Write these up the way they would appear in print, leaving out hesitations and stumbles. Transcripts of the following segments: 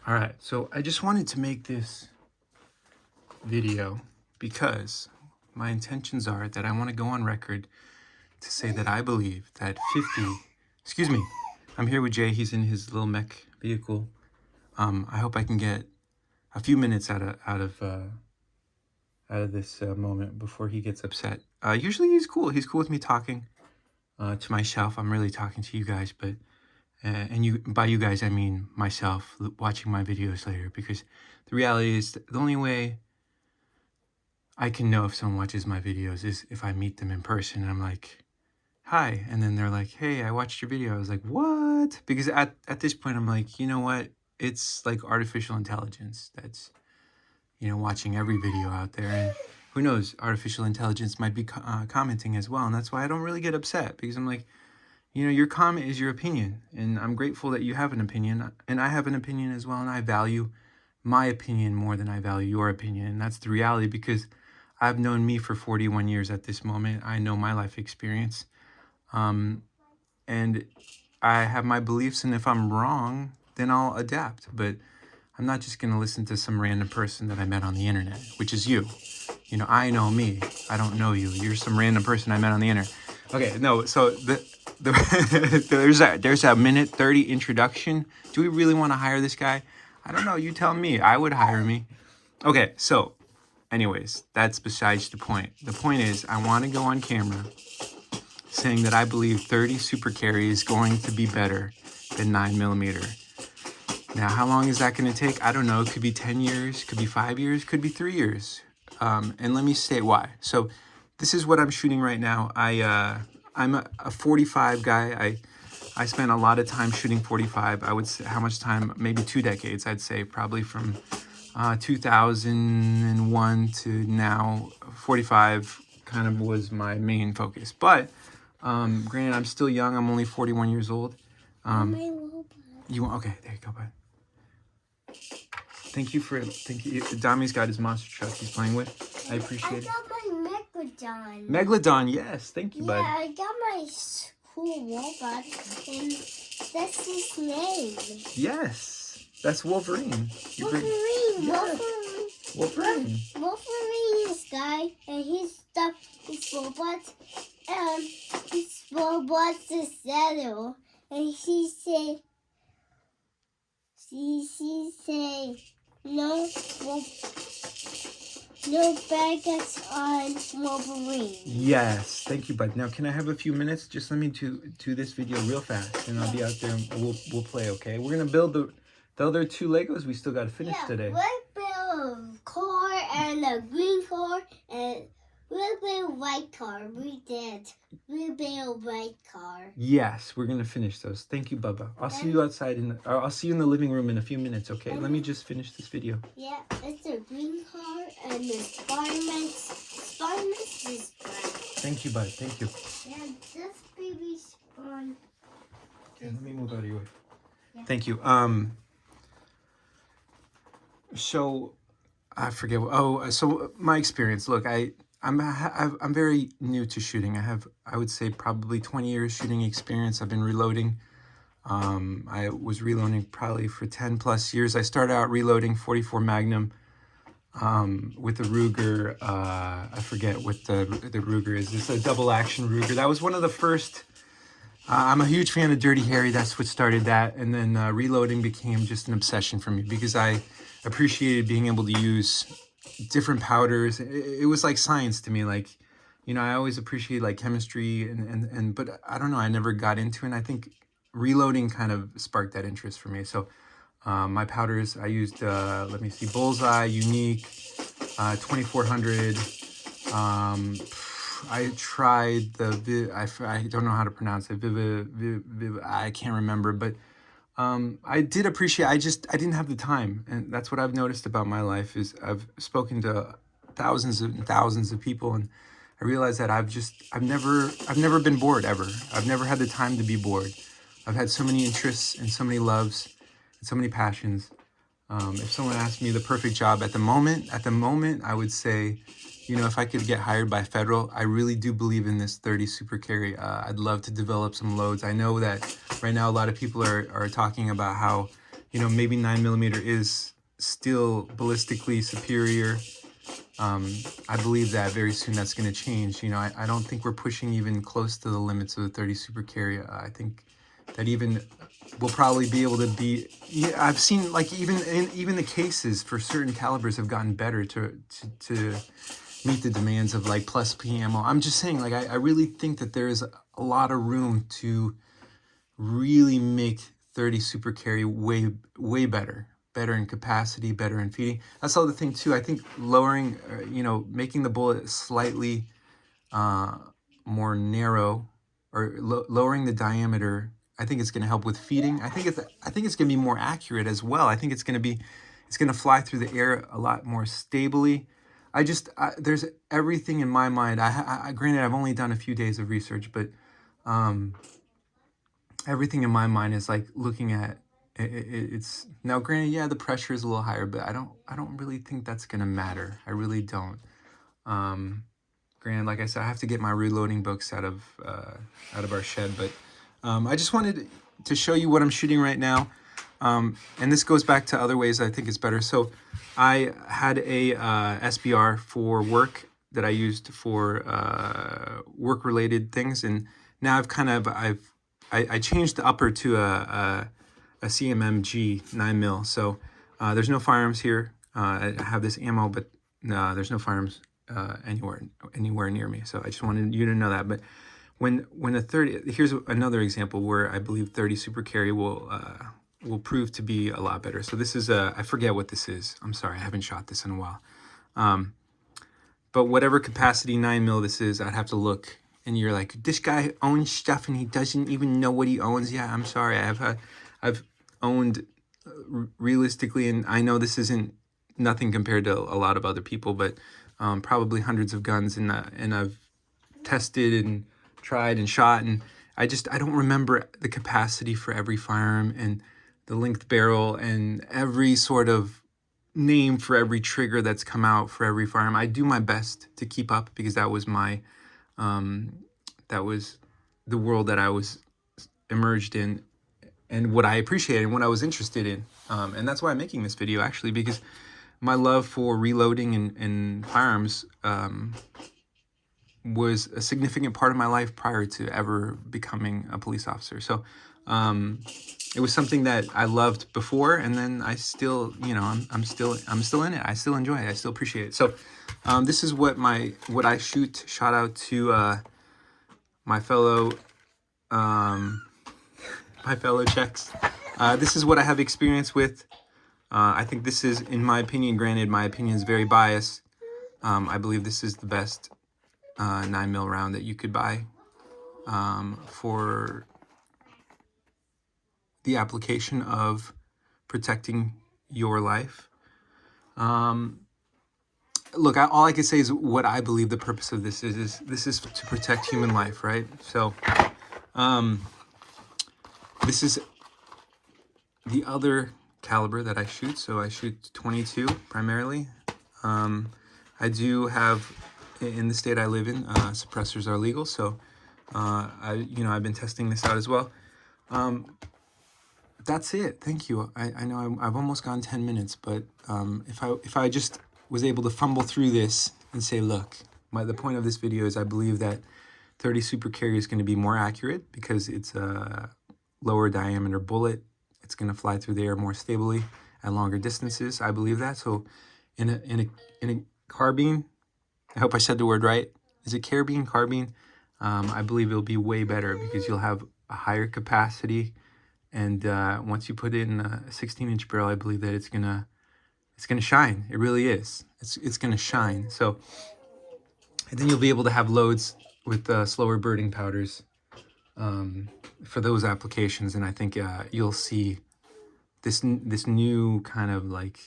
All right, so I just wanted to make this video because my intentions are that I want to go on record to say that I believe that 50, excuse me, I'm here with Jay. He's in his little mech vehicle. I hope I can get a few minutes out of this moment before he gets upset. Usually he's cool. He's cool with me talking to myself. I'm really talking to you guys, but and you, by you guys I mean myself, watching my videos later, because the reality is the only way I can know if someone watches my videos is if I meet them in person and I'm like, hi, and then they're like, hey, I watched your video. I was like, what? Because at this point I'm like, you know what, it's like artificial intelligence that's, you know, watching every video out there, and who knows, artificial intelligence might be commenting as well, and that's why I don't really get upset, because I'm like, you know, your comment is your opinion, and I'm grateful that you have an opinion, and I have an opinion as well, and I value my opinion more than I value your opinion, and that's the reality, because I've known me for 41 years at this moment. I know my life experience, and I have my beliefs, and if I'm wrong, then I'll adapt, but I'm not just going to listen to some random person that I met on the internet, which is you. You know, I know me. I don't know you. You're some random person I met on the internet. Okay, no, so there's a minute 30 introduction. Do we really want to hire this guy? I don't know. You tell me. I would hire me. Okay, so anyways, that's besides the point. The point is I want to go on camera saying that I believe 30 super carry is going to be better than 9mm. Now, how long is that going to take? I don't know. It could be 10 years, could be 5 years, could be 3 years. And let me state why. So this is what I'm shooting right now. I'm a 45 guy. I spent a lot of time shooting 45. I would say, how much time? Maybe 2 decades, I'd say, probably from 2001 to now. 45 kind of was my main focus. But granted, I'm still young. I'm only 41 years old. You want? Okay, there you go, bud. Thank you. Dami's got his monster truck he's playing with. I appreciate it. I got my Megalodon. Megalodon, yes. Thank you, bud. Yeah, I got my cool robot, and that's his name. Yes, that's Wolverine. Wolverine. Wolverine. Wolverine is guy, and he's his robot, and his robot's a saddle, and he say, no baggage on Wolverine. Yes, thank you, bud. Now, can I have a few minutes? Just let me do this video real fast, and I'll be out there and we'll play, okay? We're gonna build the other 2 Legos we still gotta finish today. We'll build a car and a green car, and we'll build a white car. We did. We'll build a white car. Yes, we're gonna finish those. Thank you, Bubba. I'll see you outside I'll see you in the living room in a few minutes, okay? Let me just finish this video. Yeah, it's a green car and the Spider-Man's is black. Thank you, bud. Thank you. Yeah, this baby's on. Okay, let me move out of your way. Yeah. Thank you. So I forget. So my experience. Look, I'm very new to shooting. I would say probably 20 years shooting experience. I've been reloading. I was reloading probably for 10 plus years. I started out reloading 44 Magnum with the Ruger. I forget what the Ruger is. It's a double action Ruger. That was one of the first. I'm a huge fan of Dirty Harry. That's what started that. And then reloading became just an obsession for me because I appreciated being able to use different powders. It was like science to me. Like, you know, I always appreciate like chemistry but I don't know, I never got into it. And I think reloading kind of sparked that interest for me. So my powders, I used, let me see, Bullseye, Unique, 2400. I tried I don't know how to pronounce it. I can't remember, but I did appreciate, I didn't have the time. And that's what I've noticed about my life is I've spoken to thousands and thousands of people, and I realized that I've never been bored ever. I've never had the time to be bored. I've had so many interests and so many loves and so many passions. If someone asked me the perfect job at the moment, I would say, you know, if I could get hired by Federal, I really do believe in this 30 super carry. I'd love to develop some loads. I know that right now a lot of people are talking about how, you know, maybe 9mm is still ballistically superior. I believe that very soon that's going to change. You know, I don't think we're pushing even close to the limits of the 30 Super Carry. I think that even we'll probably be able to be. Yeah, I've seen like even the cases for certain calibers have gotten better to meet the demands of like plus P ammo. I'm just saying, like I really think that there is a lot of room to really make 30 Super Carry way better in capacity, better in feeding. That's the other thing too. I think lowering, you know, making the bullet slightly more narrow, or lowering the diameter, I think it's going to help with feeding. I think it's going to be more accurate as well. I think it's going to fly through the air a lot more stably. There's everything in my mind. Granted, I've only done a few days of research, but everything in my mind is like looking at it's now. Granted, yeah, the pressure is a little higher, but I don't really think that's gonna matter. I really don't. Granted, like I said, I have to get my reloading books out of our shed, but I just wanted to show you what I'm shooting right now. And this goes back to other ways I think it's better. So I had a SBR for work that I used for work-related things, and now I changed the upper to a CMMG 9mm. So there's no firearms here. I have this ammo, but there's no firearms anywhere near me. So I just wanted you to know that. But when a 30, here's another example where I believe 30 Super Carry will prove to be a lot better. So this is I forget what this is. I'm sorry, I haven't shot this in a while. But whatever capacity 9mm this is, I'd have to look. And you're like, this guy owns stuff and he doesn't even know what he owns. Yeah, I'm sorry. I've owned realistically, and I know this isn't nothing compared to a lot of other people, but probably hundreds of guns, and I've tested and tried and shot, and I don't remember the capacity for every firearm and the length barrel and every sort of name for every trigger that's come out for every firearm. I do my best to keep up because that was my that was the world that I was immersed in, and what I appreciated and what I was interested in. And that's why I'm making this video, actually, because my love for reloading and firearms was a significant part of my life prior to ever becoming a police officer. So it was something that I loved before, and then I still, you know, I'm still in it. I still enjoy it. I still appreciate it. So this is what I shoot. Shout out to my fellow Czechs. This is what I have experience with. I think this is, in my opinion, granted, my opinion is very biased. I believe this is the best 9mm round that you could buy for the application of protecting your life. Look, all I can say is what I believe the purpose of this is this is to protect human life, right? So this is the other caliber that I shoot. So I shoot 22 primarily. I do have, in the state I live in, suppressors are legal. So I've been testing this out as well. That's it. Thank you. I know I've almost gone 10 minutes, but if I just was able to fumble through this and say, look, the point of this video is I believe that 30 Super Carry is going to be more accurate because it's a lower diameter bullet. It's going to fly through the air more stably at longer distances. I believe that. So in a carbine, I hope I said the word right. Is it carbine? I believe it'll be way better because you'll have a higher capacity. And once you put it in a 16-inch barrel, I believe that it's gonna shine. It really is. It's gonna shine. So, and then you'll be able to have loads with slower birding powders for those applications. And I think you'll see this new kind of like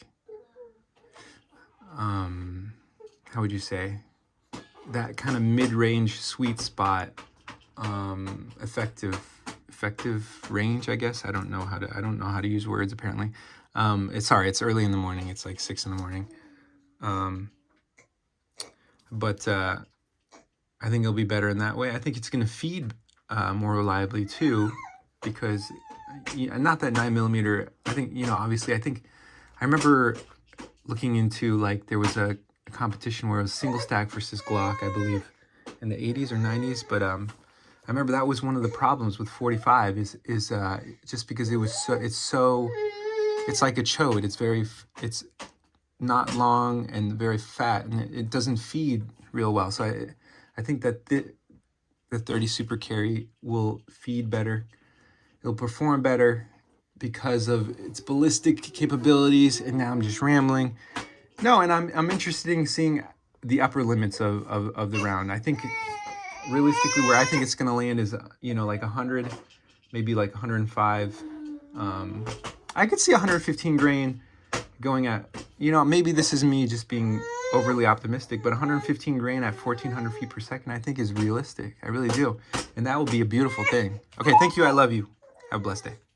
how would you say, that kind of mid-range sweet spot effective range, I guess. I don't know how to use words, apparently. It's early in the morning. It's like 6 in the morning. But I think it'll be better in that way. I think it's going to feed more reliably too, because not that 9mm. I think, obviously, I remember looking into, like, there was a competition where it was single stack versus Glock, I believe, in the 80s or 90s. But I remember that was one of the problems with 45 is just because it's like a chode. It's not long and very fat, and it doesn't feed real well. So I think that the 30 Super Carry will feed better. It'll perform better because of its ballistic capabilities. And now I'm just rambling. No, and I'm interested in seeing the upper limits of the round. I think realistically where I think it's going to land is, like 100, maybe like 105. I could see 115 grain going at, maybe this is me just being overly optimistic, but 115 grain at 1,400 feet per second, I think is realistic. I really do. And that will be a beautiful thing. Okay, thank you. I love you. Have a blessed day.